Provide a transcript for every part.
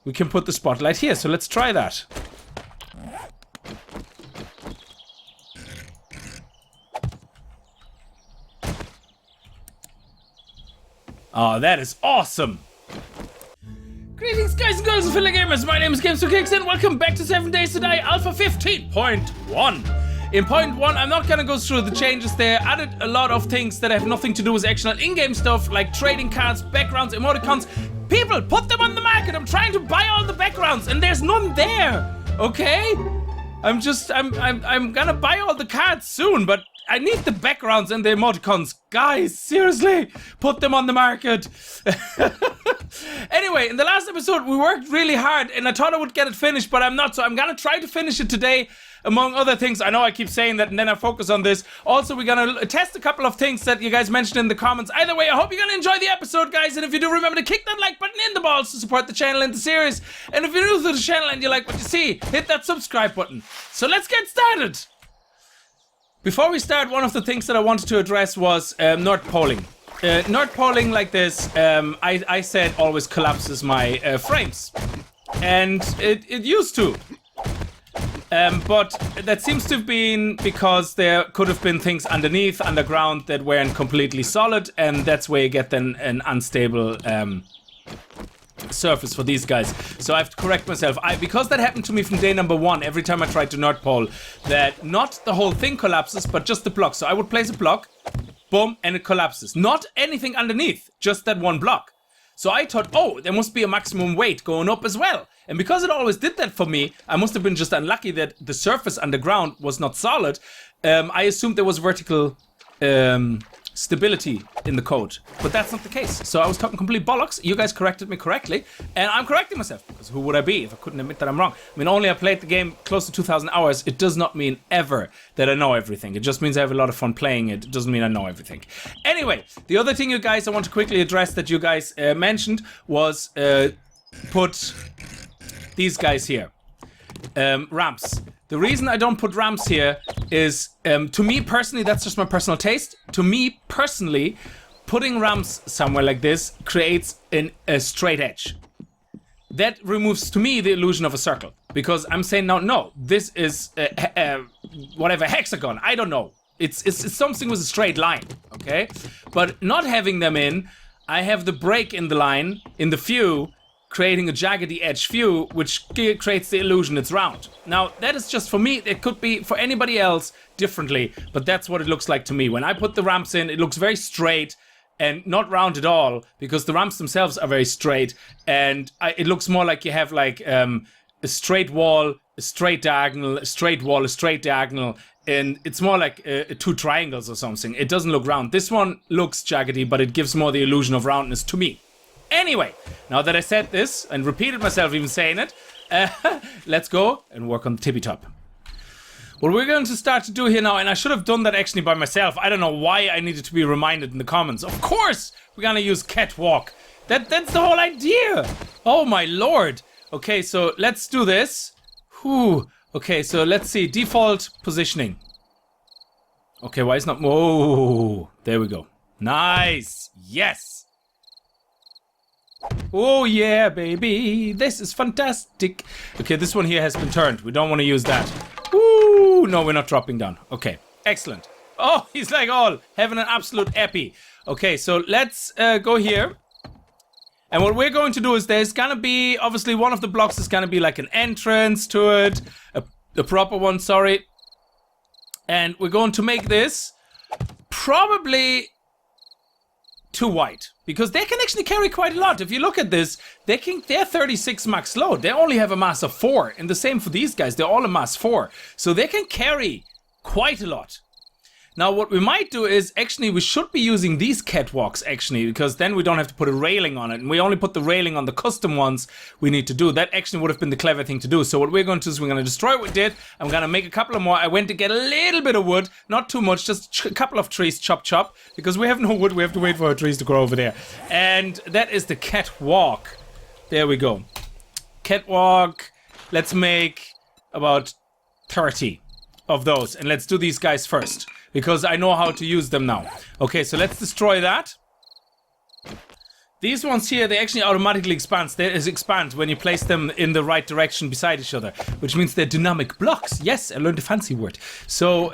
we can put the spotlight here. So let's try that. Oh, that is awesome. Greetings, guys and girls and fellow gamers. My name is Games2Kicks and welcome back to 7 Days to Die Alpha 15.1. In point 1, I'm not gonna go through the changes there. Added a lot of things that have nothing to do with actual in-game stuff, like trading cards, backgrounds, emoticons. People, put them on the market. I'm trying to buy all the backgrounds and there's none there. Okay? I'm gonna buy all the cards soon, but I need the backgrounds and the emoticons. Guys, seriously, put them on the market. Anyway, in the last episode, we worked really hard and I thought I would get it finished, but I'm not, so I'm gonna try to finish it today, among other things. I know I keep saying that and then I focus on this. Also, we're gonna test a couple of things that you guys mentioned in the comments. Either way, I hope you're gonna enjoy the episode, guys, and if you do, remember to kick that like button in the balls to support the channel and the series. And if you're new to the channel and you like what you see, hit that subscribe button. So let's get started. Before we start, one of the things that I wanted to address was North Poling. North Poling like this, I said always collapses my frames. And it used to. But that seems to have been because there could have been things underground that weren't completely solid, and that's where you get then an unstable surface for these guys. So I have to correct myself. Because that happened to me from day number 1, every time I tried to North Pole, that not the whole thing collapses, but just the block. So I would place a block, boom, and it collapses. Not anything underneath, just that one block. So I thought, oh, there must be a maximum weight going up as well. And because it always did that for me, I must have been just unlucky that the surface underground was not solid. I assumed there was vertical stability in the code, but that's not the case. So I was talking complete bollocks. You guys corrected me correctly, and I'm correcting myself, because who would I be if I couldn't admit that I'm wrong? I mean, only I played the game close to 2,000 hours. It does not mean ever that I know everything. It just means I have a lot of fun playing it. It doesn't mean I know everything. Anyway, the other thing, you guys, I want to quickly address that you guys mentioned was put these guys here. Ramps. The reason I don't put ramps here is, to me personally, that's just my personal taste. To me personally, putting ramps somewhere like this creates a straight edge. That removes, to me, the illusion of a circle. Because I'm saying, no, this is whatever, hexagon, I don't know. It's something with a straight line, okay? But not having them in, I have the break in the line, in the view, creating a jaggedy edge view, which creates the illusion it's round. Now, that is just for me. It could be for anybody else differently, but that's what it looks like to me. When I put the ramps in, it looks very straight and not round at all, because the ramps themselves are very straight, and it looks more like you have like a straight wall, a straight diagonal, a straight wall, a straight diagonal, and it's more like two triangles or something. It doesn't look round. This one looks jaggedy, but it gives more the illusion of roundness to me. Anyway, now that I said this and repeated myself even saying it, let's go and work on the tippy top. What we're going to start to do here now, and I should have done that actually by myself. I don't know why I needed to be reminded in the comments. Of course, we're gonna use catwalk. That's the whole idea. Oh my lord. Okay, so let's do this. Whew. Okay, so let's see, default positioning. Okay, why is not? Whoa, there we go. Nice. Yes. Oh yeah, baby, this is fantastic. Okay, this one here has been turned. We don't want to use that. Woo! No, we're not dropping down. Okay, excellent. Oh, he's like all having an absolute epi. Okay, so let's go here. And what we're going to do is there's gonna be, obviously one of the blocks is gonna be like an entrance to it, a proper one, sorry. And we're going to make this probably too wide, because they can actually carry quite a lot. If you look at this, they're 36 max load. They only have a mass of 4, and the same for these guys. They're all a mass 4, so they can carry quite a lot. Now what we might do is, actually we should be using these catwalks actually, because then we don't have to put a railing on it, and we only put the railing on the custom ones we need to do. That actually would have been the clever thing to do. So what we're going to do is we're going to destroy what we did. I'm going to make a couple of more. I went to get a little bit of wood, not too much, just a couple of trees, chop, because we have no wood. We have to wait for our trees to grow over there. And that is the catwalk. There we go. Catwalk. Let's make about 30 of those, and let's do these guys first, because I know how to use them now. Okay, so let's destroy that. These ones here, they actually automatically expand. They expand when you place them in the right direction beside each other, which means they're dynamic blocks. Yes, I learned a fancy word. So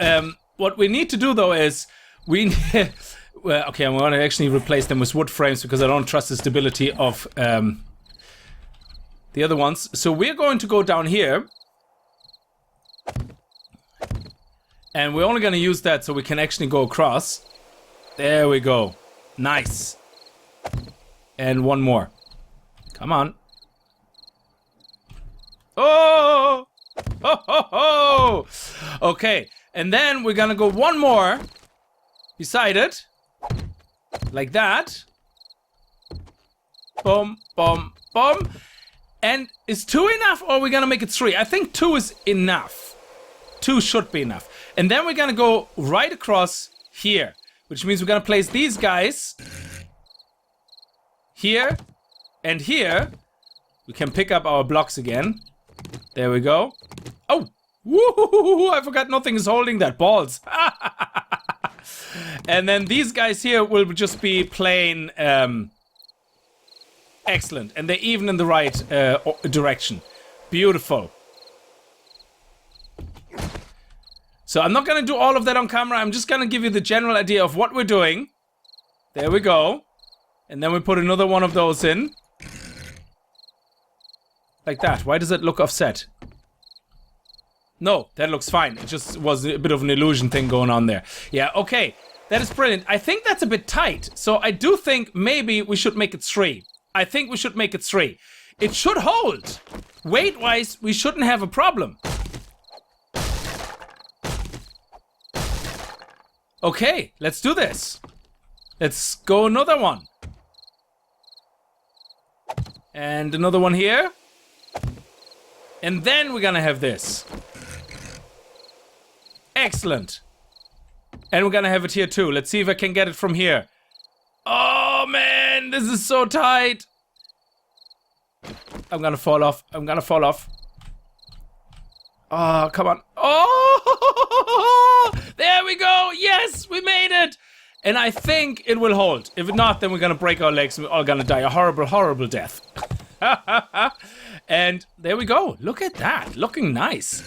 what we need to do though is well, okay, I'm going to actually replace them with wood frames because I don't trust the stability of the other ones. So we're going to go down here, and we're only going to use that so we can actually go across. There we go. Nice. And one more. Come on. Oh! Ho, ho, ho! Okay, and then we're gonna go one more beside it. Like that. Boom, boom, boom. And is 2 enough, or are we gonna make it 3? I think 2 is enough. 2 should be enough. And then we're gonna go right across here, which means we're gonna place these guys here and here. We can pick up our blocks again. There we go. Oh! Woo! I forgot nothing is holding that. Balls. And then these guys here will just be plain excellent. And they're even in the right direction. Beautiful. So I'm not going to do all of that on camera. I'm just going to give you the general idea of what we're doing. There we go. And then we put another one of those in. Like that. Why does it look offset? No, that looks fine. It just was a bit of an illusion thing going on there. Yeah, okay. That is brilliant. I think that's a bit tight. So I do think maybe we should make it 3. I think we should make it 3. It should hold. Weight-wise, we shouldn't have a problem. Okay, let's do this. Let's go another one. And another one here. And then we're gonna have this. Excellent. And we're gonna have it here too. Let's see if I can get it from here. Oh man, this is so tight. I'm gonna fall off. I'm gonna fall off. Oh, come on. Oh, there we go. Yes, we made it. And I think it will hold. If not, then we're gonna break our legs and we're all gonna die a horrible, horrible death. And there we go. Look at that. Looking nice.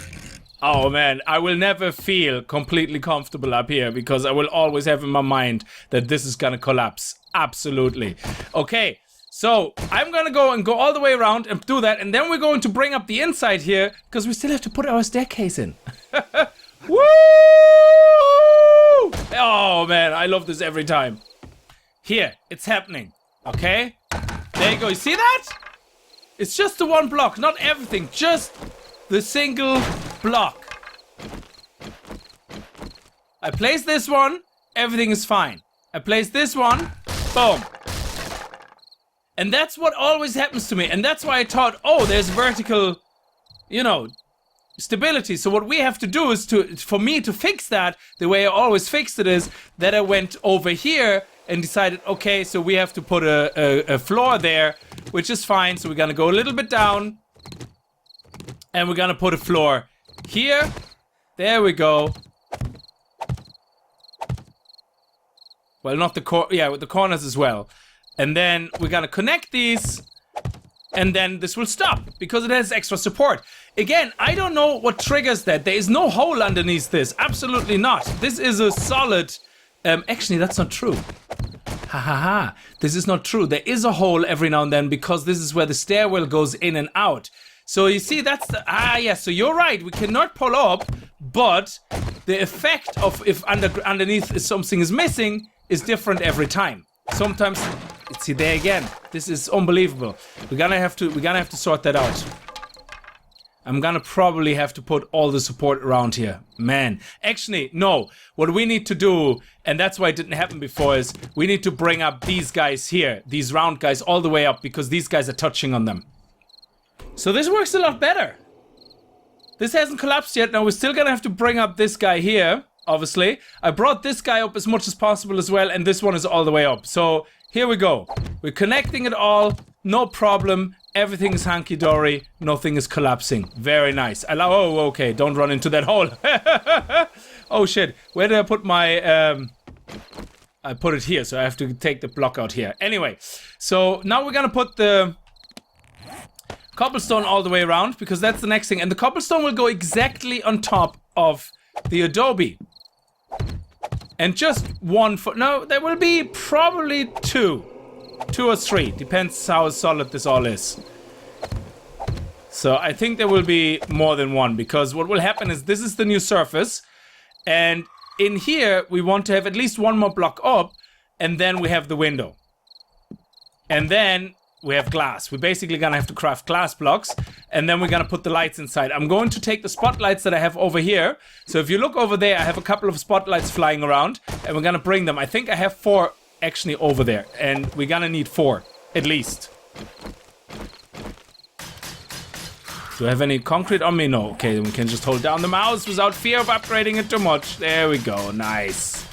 Oh man, I will never feel completely comfortable up here because I will always have in my mind that this is gonna collapse. Absolutely. Okay, so I'm gonna go and go all the way around and do that, and then we're going to bring up the inside here because we still have to put our staircase in. Woo! Oh man, I love this every time. Here, it's happening. Okay? There you go. You see that? It's just the one block, not everything, just the single block. I place this one, everything is fine. I place this one, boom. And that's what always happens to me. And that's why I thought, oh, there's vertical, you know, stability. So what we have to do is for me to fix that, the way I always fixed it is that I went over here and decided, okay, so we have to put a floor there, which is fine. So we're gonna go a little bit down and we're gonna put a floor here. There we go. Well, not the yeah, with the corners as well. And then we're gonna connect these, and then this will stop because it has extra support. Again, I don't know what triggers that. There is no hole underneath this. Absolutely not. This is a solid. Actually, that's not true. Ha ha ha. This is not true. There is a hole every now and then because this is where the stairwell goes in and out. So you see, that's the, yeah, so you're right. We cannot pull up, but the effect of if underneath something is missing is different every time. Sometimes, see there again. This is unbelievable. We're gonna have to sort that out. I'm gonna probably have to put all the support around here. Man, actually, no. What we need to do, and that's why it didn't happen before, is we need to bring up these guys here, these round guys, all the way up because these guys are touching on them. So this works a lot better. This hasn't collapsed yet. Now we're still gonna have to bring up this guy here, obviously. I brought this guy up as much as possible as well, and this one is all the way up. So here we go. We're connecting it all, no problem. Everything is hunky-dory, nothing is collapsing. Very nice. Oh, okay, don't run into that hole. Oh shit, where did I put my, I put it here, so I have to take the block out here. Anyway, so now we're gonna put the cobblestone all the way around, because that's the next thing. And the cobblestone will go exactly on top of the adobe. And just 1 foot. No, there will be probably 2. 2 or 3. Depends how solid this all is. So I think there will be more than 1, because what will happen is this is the new surface. And in here, we want to have at least 1 more block up. And then we have the window. And then we have glass. We're basically gonna have to craft glass blocks, and then we're gonna put the lights inside. I'm going to take the spotlights that I have over here. So if you look over there, I have a couple of spotlights flying around, and we're gonna bring them. I think I have 4 actually over there, and we're gonna need 4 at least. Do I have any concrete on me? No. Okay, then we can just hold down the mouse without fear of upgrading it too much. There we go. Nice.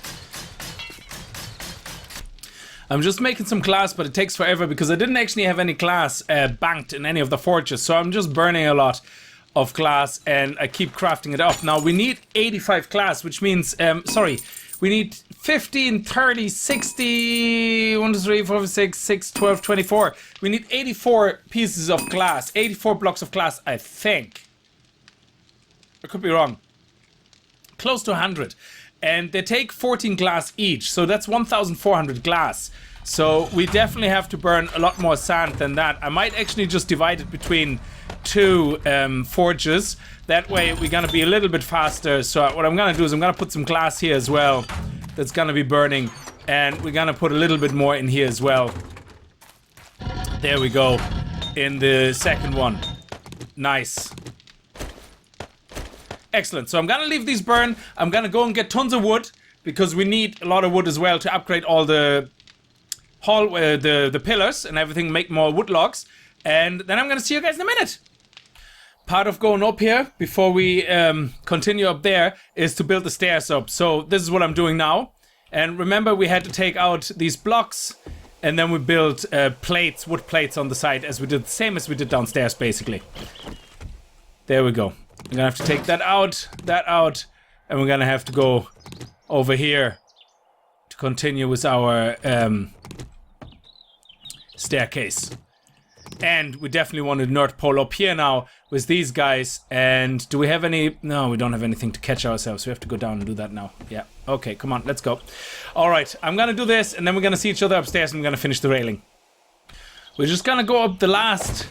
I'm just making some glass, but it takes forever because I didn't actually have any glass banked in any of the forges. So I'm just burning a lot of glass, and I keep crafting it up. Now we need 85 glass, which means, we need 15, 30, 60, 1, 2, 3, 4, 5, 6, 6, 12, 24. We need 84 pieces of glass, 84 blocks of glass, I think. I could be wrong. Close to 100. And they take 14 glass each, so that's 1,400 glass. So we definitely have to burn a lot more sand than that. I might actually just divide it between 2 forges. That way we're gonna be a little bit faster. So what I'm gonna do is I'm gonna put some glass here as well. That's gonna be burning. And we're gonna put a little bit more in here as well. There we go. In the second one. Nice. Excellent. So I'm gonna leave these burn. I'm gonna go and get tons of wood, because we need a lot of wood as well to upgrade all the the pillars and everything, make more wood logs. And then I'm gonna see you guys in a minute. Part of going up here before we continue up there is to build the stairs up. So this is what I'm doing now. And remember, we had to take out these blocks, and then we built plates, wood plates on the side, as we did the same as we did downstairs, basically. There we go. I'm gonna have to take that out, and we're gonna have to go over here to continue with our staircase. And we definitely want a North Pole up here now with these guys. And do we have any? No, we don't have anything to catch ourselves. We have to go down and do that now. Yeah. Okay, come on, let's go. All right, I'm gonna do this, and then we're gonna see each other upstairs, and we're gonna finish the railing. We're just gonna go up the last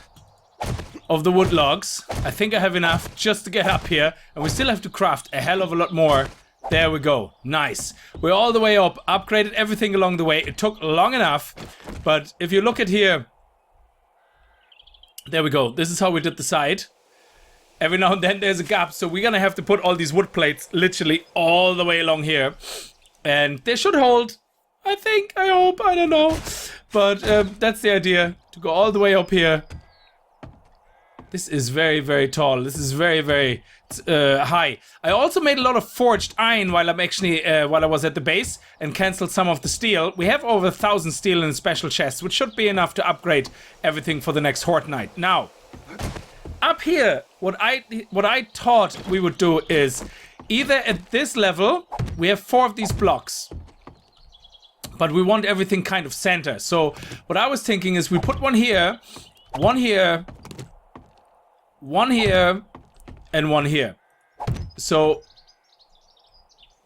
of the wood logs. I think I have enough just to get up here, and we still have to craft a hell of a lot more. There we go. Nice. We're all the way up, upgraded everything along the way. It took long enough, but if you look at here, there we go. This is how we did the side. Every now and then there's a gap, so we're gonna have to put all these wood plates literally all the way along here, and they should hold. I think, I hope, I don't know, but that's the idea, to go all the way up here. This is very, very tall. This is very, very high. I also made a lot of forged iron while I'm actually, while I was at the base, and cancelled some of the steel. We have over 1,000 steel in a special chest, which should be enough to upgrade everything for the next fortnight. Now, up here, what I thought we would do is, either at this level, we have 4 of these blocks, but we want everything kind of center. So what I was thinking is we put one here, one here, one here, and one here. So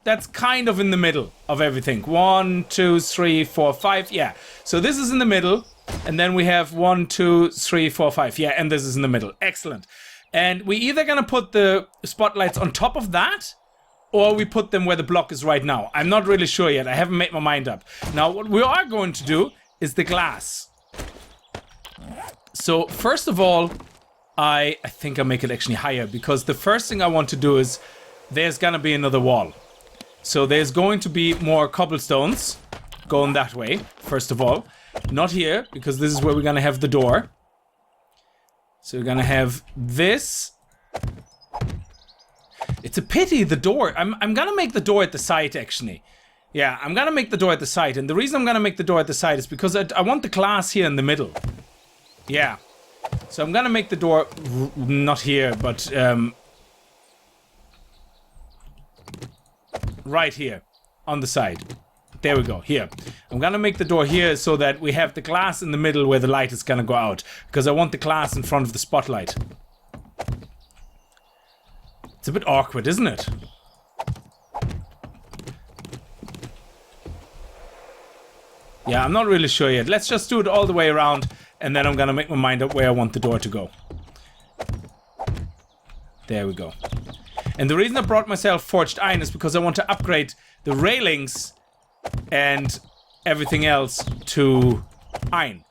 that's kind of in the middle of everything. 1, 2, 3, 4, 5. Yeah. So this is in the middle, and then we have 1, 2, 3, 4, 5. Yeah, and this is in the middle. Excellent. And we either gonna put the spotlights on top of that, or we put them where the block is right now. I'm not really sure yet. I haven't made my mind up. Now, what we are going to do is the glass. So first of all, I think I'll make it actually higher, because the first thing I want to do is there's gonna be another wall. So there's going to be more cobblestones going that way, first of all. Not here, because this is where we're gonna have the door. So we're gonna have this. It's a pity, the door. I'm gonna make the door at the side, actually. Yeah, I'm gonna make the door at the side. And the reason I'm gonna make the door at the side is because I want the glass here in the middle. Yeah. So I'm gonna make the door not here, but right here on the side. There we go, here. I'm gonna make the door here so that we have the glass in the middle where the light is gonna go out. Because I want the glass in front of the spotlight. It's a bit awkward, isn't it? Yeah, I'm not really sure yet. Let's just do it all the way around, and then I'm gonna make my mind up where I want the door to go. There we go. And the reason I brought myself forged iron is because I want to upgrade the railings and everything else to iron.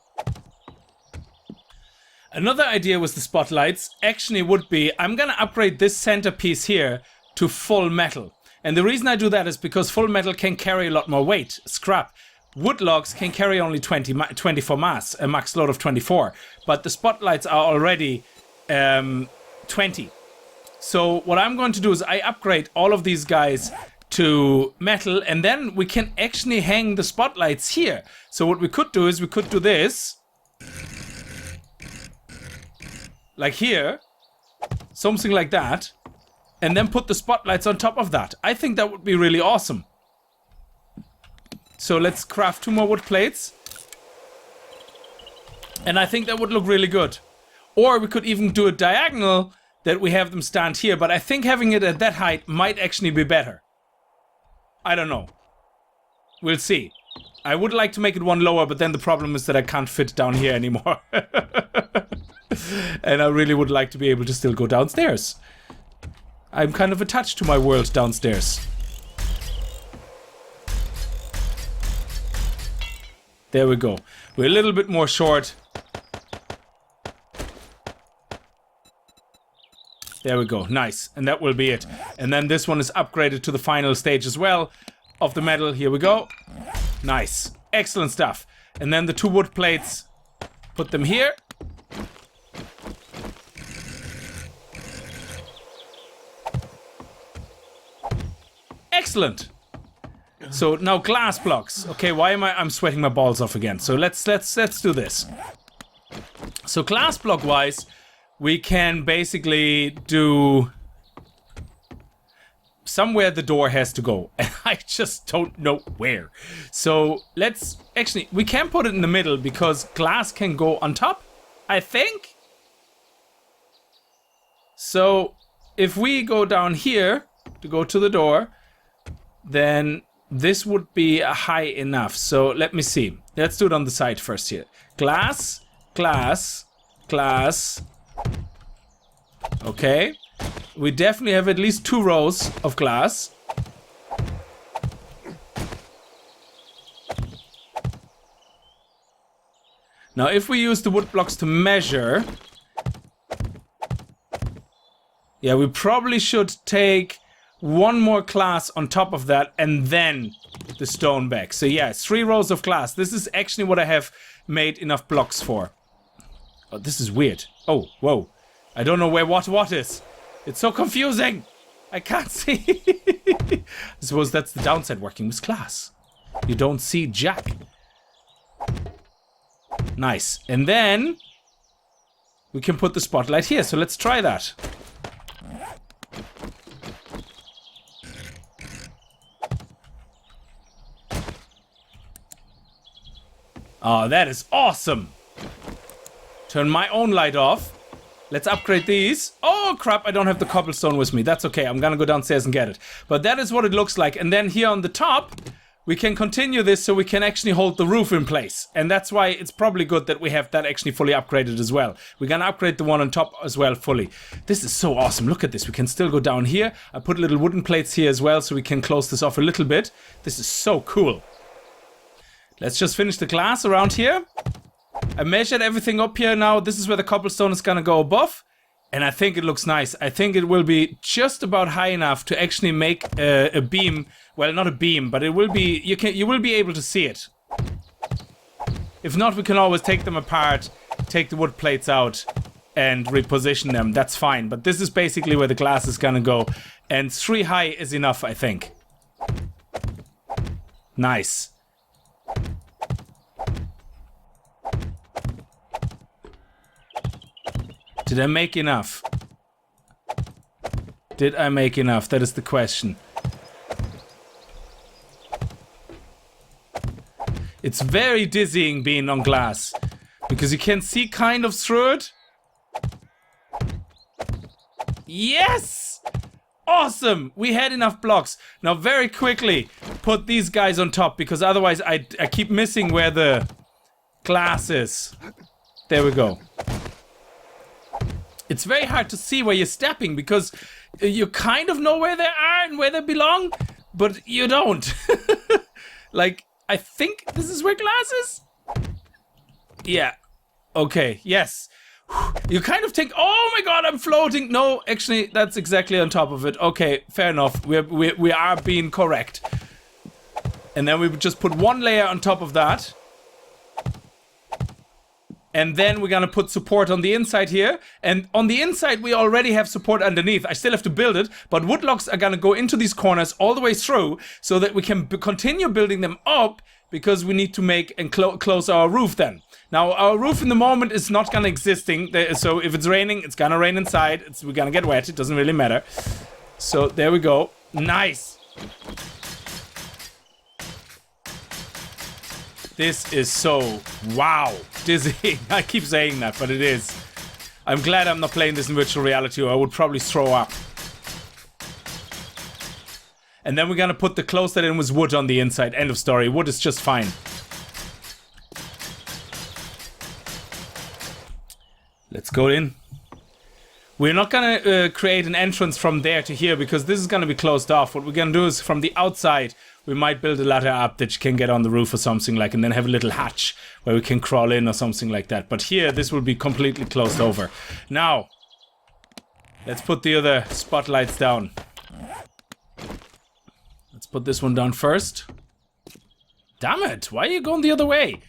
Another idea with the spotlights actually would be, I'm gonna upgrade this centerpiece here to full metal. And the reason I do that is because full metal can carry a lot more weight, scrap. Wood logs can carry only 24 mass, a max load of 24. But the spotlights are already 20. So what I'm going to do is I upgrade all of these guys to metal, and then we can actually hang the spotlights here. So what we could do is we could do this. Like here. Something like that. And then put the spotlights on top of that. I think that would be really awesome. So let's craft 2 more wood plates. And I think that would look really good. Or we could even do a diagonal that we have them stand here, but I think having it at that height might actually be better. I don't know. We'll see. I would like to make it one lower, but then the problem is that I can't fit down here anymore. And I really would like to be able to still go downstairs. I'm kind of attached to my world downstairs. There we go. We're a little bit more short. There we go, nice, and that will be it. And then this one is upgraded to the final stage as well of the metal. Here we go. Nice, excellent stuff. And then the 2 wood plates, put them here. Excellent. So now glass blocks. Okay, why am I'm sweating my balls off again? So let's do this. So glass block wise, we can basically do somewhere the door has to go. And I just don't know where. So let's actually, we can put it in the middle because glass can go on top, I think. So if we go down here to go to the door, then this would be high enough. So let me see. Let's do it on the side first here. Glass, glass, glass. Okay, we definitely have at least 2 rows of glass. Now if we use the wood blocks to measure, yeah, we probably should take 1 more glass on top of that and then the stone back. So yeah, it's 3 rows of glass. This is actually what I have made enough blocks for. Oh, this is weird. Oh, whoa. I don't know where what is. It's so confusing. I can't see. I suppose that's the downside working with glass. You don't see jack. Nice. And then we can put the spotlight here. So let's try that. Oh, that is awesome. Turn my own light off. Let's upgrade these. Oh, crap, I don't have the cobblestone with me. That's okay, I'm gonna go downstairs and get it. But that is what it looks like. And then here on the top, we can continue this so we can actually hold the roof in place. And that's why it's probably good that we have that actually fully upgraded as well. We're gonna upgrade the one on top as well fully. This is so awesome. Look at this. We can still go down here. I put little wooden plates here as well so we can close this off a little bit. This is so cool. Let's just finish the glass around here. I measured everything up here now. This is where the cobblestone is gonna go above. And I think it looks nice. I think it will be just about high enough to actually make a beam. Well, not a beam, but it will be, you will be able to see it. If not, we can always take them apart, take the wood plates out, and reposition them. That's fine. But this is basically where the glass is gonna go. And 3 high is enough, I think. Nice. Did I make enough? Did I make enough? That is the question. It's very dizzying being on glass. Because you can see kind of through it. Yes! Awesome! We had enough blocks. Now very quickly put these guys on top because otherwise I keep missing where the glass is. There we go. It's very hard to see where you're stepping because you kind of know where they are and where they belong, but you don't. Like, I think this is where glass is? Yeah. Okay, yes. You kind of think, oh my god, I'm floating. No, actually, that's exactly on top of it. Okay, fair enough. We are being correct. And then we would just put one layer on top of that. And then we're gonna put support on the inside here. And on the inside, we already have support underneath. I still have to build it, but woodlogs are gonna go into these corners all the way through so that we can continue building them up because we need to make and close our roof then. Now, our roof in the moment is not gonna existing. So if it's raining, it's gonna rain inside. We're gonna get wet. It doesn't really matter. So there we go. Nice. This is so, wow, dizzying. I keep saying that, but it is. I'm glad I'm not playing this in virtual reality or I would probably throw up. And then we're gonna put the close that in with wood on the inside. End of story. Wood is just fine. Let's go in. We're not gonna create an entrance from there to here because this is gonna be closed off. What we're gonna do is from the outside, we might build a ladder up that you can get on the roof or something like, and then have a little hatch where we can crawl in or something like that. But here, this will be completely closed over. Now, let's put the other spotlights down. Let's put this one down first. Damn it, why are you going the other way?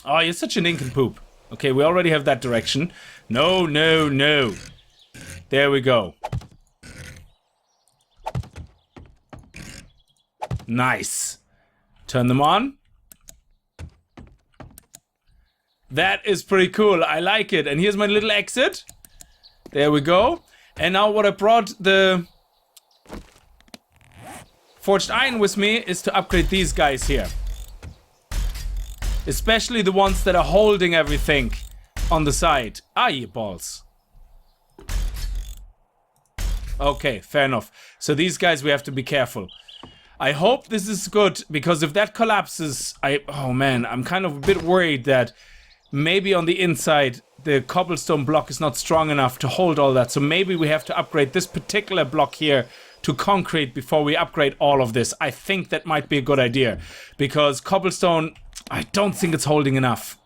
Oh, you're such an nincompoop. Okay, we already have that direction. No, no, no. There we go. Nice. Turn them on. That is pretty cool. I like it. And here's my little exit. There we go. And now what I brought the forged iron with me is to upgrade these guys here. Especially the ones that are holding everything on the side. Ah, you balls. Okay, fair enough. So these guys we have to be careful. I hope this is good, because if that collapses, oh man, I'm kind of a bit worried that maybe on the inside the cobblestone block is not strong enough to hold all that. So maybe we have to upgrade this particular block here to concrete before we upgrade all of this. I think that might be a good idea, because cobblestone, I don't think it's holding enough.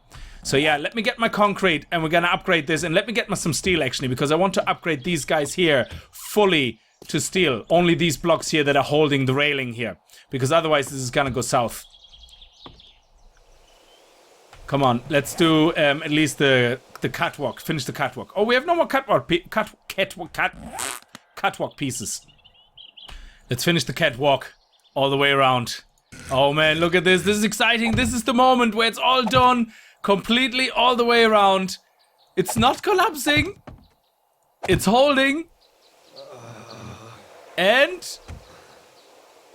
So yeah, let me get my concrete and we're gonna upgrade this, and let me get some steel actually, because I want to upgrade these guys here fully to steel. Only these blocks here that are holding the railing here, because otherwise this is gonna go south. Come on, let's do at least the catwalk. Finish the catwalk. Oh, we have no more catwalk pieces. Let's finish the catwalk all the way around. Oh man, look at this. This is exciting. This is the moment where it's all done completely all the way around. It's not collapsing. It's holding. And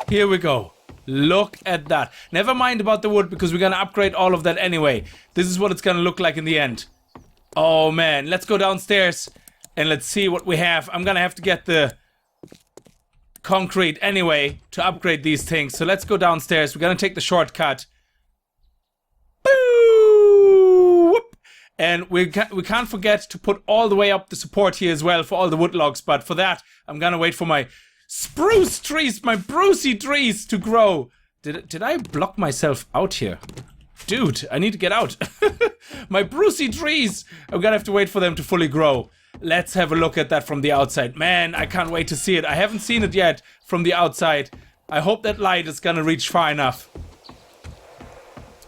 here we go. Look at that. Never mind about the wood, because we're gonna upgrade all of that anyway. This is what it's gonna look like in the end. Oh man, let's go downstairs and let's see what we have. I'm gonna have to get the concrete anyway to upgrade these things. So let's go downstairs. We're gonna take the shortcut. Boo! Whoop. And we can't forget to put all the way up the support here as well for all the wood logs. But for that, I'm gonna wait for my spruce trees, my brucey trees to grow. Did I block myself out here? Dude, I need to get out. My brucey trees. I'm gonna have to wait for them to fully grow. Let's have a look at that from the outside. Man, I can't wait to see it. I haven't seen it yet from the outside. I hope that light is gonna reach far enough.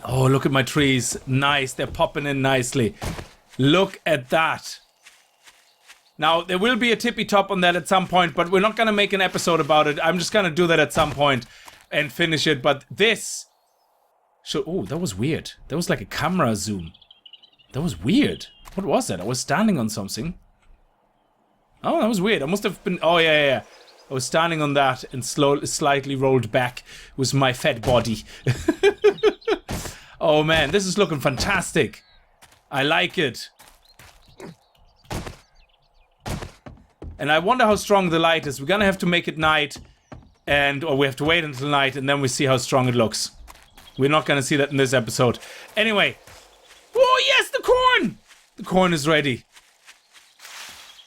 Oh, look at my trees. Nice, they're popping in nicely. Look at that. Now, there will be a tippy top on that at some point, but we're not gonna make an episode about it. I'm just gonna do that at some point and finish it. But this... Oh, that was weird. That was like a camera zoom. That was weird. What was that? I was standing on something. Oh, that was weird. I must have been... Oh, yeah. I was standing on that and slightly rolled back with my fat body. Oh man, this is looking fantastic. I like it. And I wonder how strong the light is. We're gonna have to make it night, or we have to wait until night, and then we see how strong it looks. We're not gonna see that in this episode. Anyway. Oh yes, the corn! The corn is ready.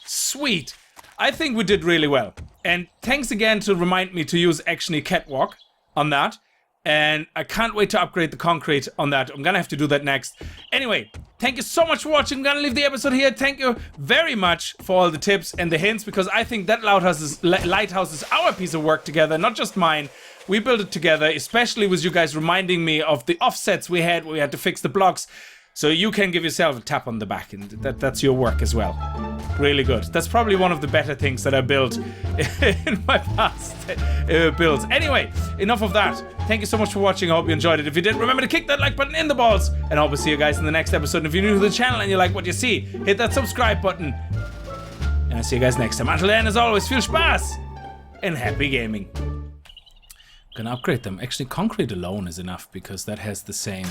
Sweet. I think we did really well. And thanks again to remind me to use actually catwalk on that. And I can't wait to upgrade the concrete on that. I'm gonna have to do that next. Anyway, thank you so much for watching. I'm gonna leave the episode here. Thank you very much for all the tips and the hints, because I think that Lighthouse is our piece of work together, not just mine. We built it together, especially with you guys reminding me of the offsets we had where we had to fix the blocks. So you can give yourself a tap on the back, and that's your work as well. Really good. That's probably one of the better things that I built in my past builds. Anyway, enough of that. Thank you so much for watching. I hope you enjoyed it. If you did, remember to kick that like button in the balls. And I hope to see you guys in the next episode. And if you're new to the channel and you like what you see, hit that subscribe button. And I'll see you guys next time. Until then, as always, viel Spaß and happy gaming. I'm gonna upgrade them. Actually, concrete alone is enough, because that has the same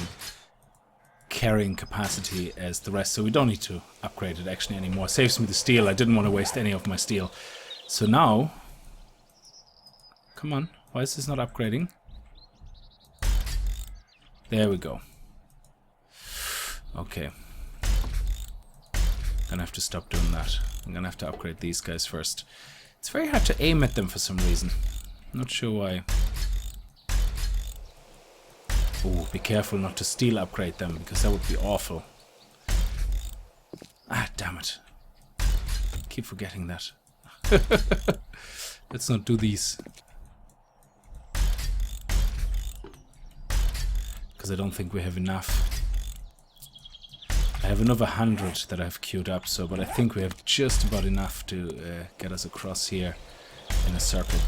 carrying capacity as the rest, so we don't need to upgrade it actually anymore. Saves me the steel. I didn't want to waste any of my steel. So now, come on, why is this not upgrading? There we go. Okay, gonna have to stop doing that. I'm gonna have to upgrade these guys first. It's very hard to aim at them for some reason. Not sure why. Oh, be careful not to steel upgrade them, because that would be awful. Ah, damn it. Keep forgetting that. Let's not do these. Because I don't think we have enough. I have another 100 that I've queued up, so, but I think we have just about enough to get us across here in a circle.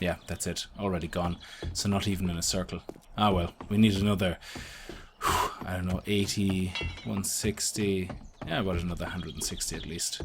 Yeah, that's it. Already gone. So not even in a circle. Ah well, we need another, I don't know, 80, 160. Yeah, about another 160 at least.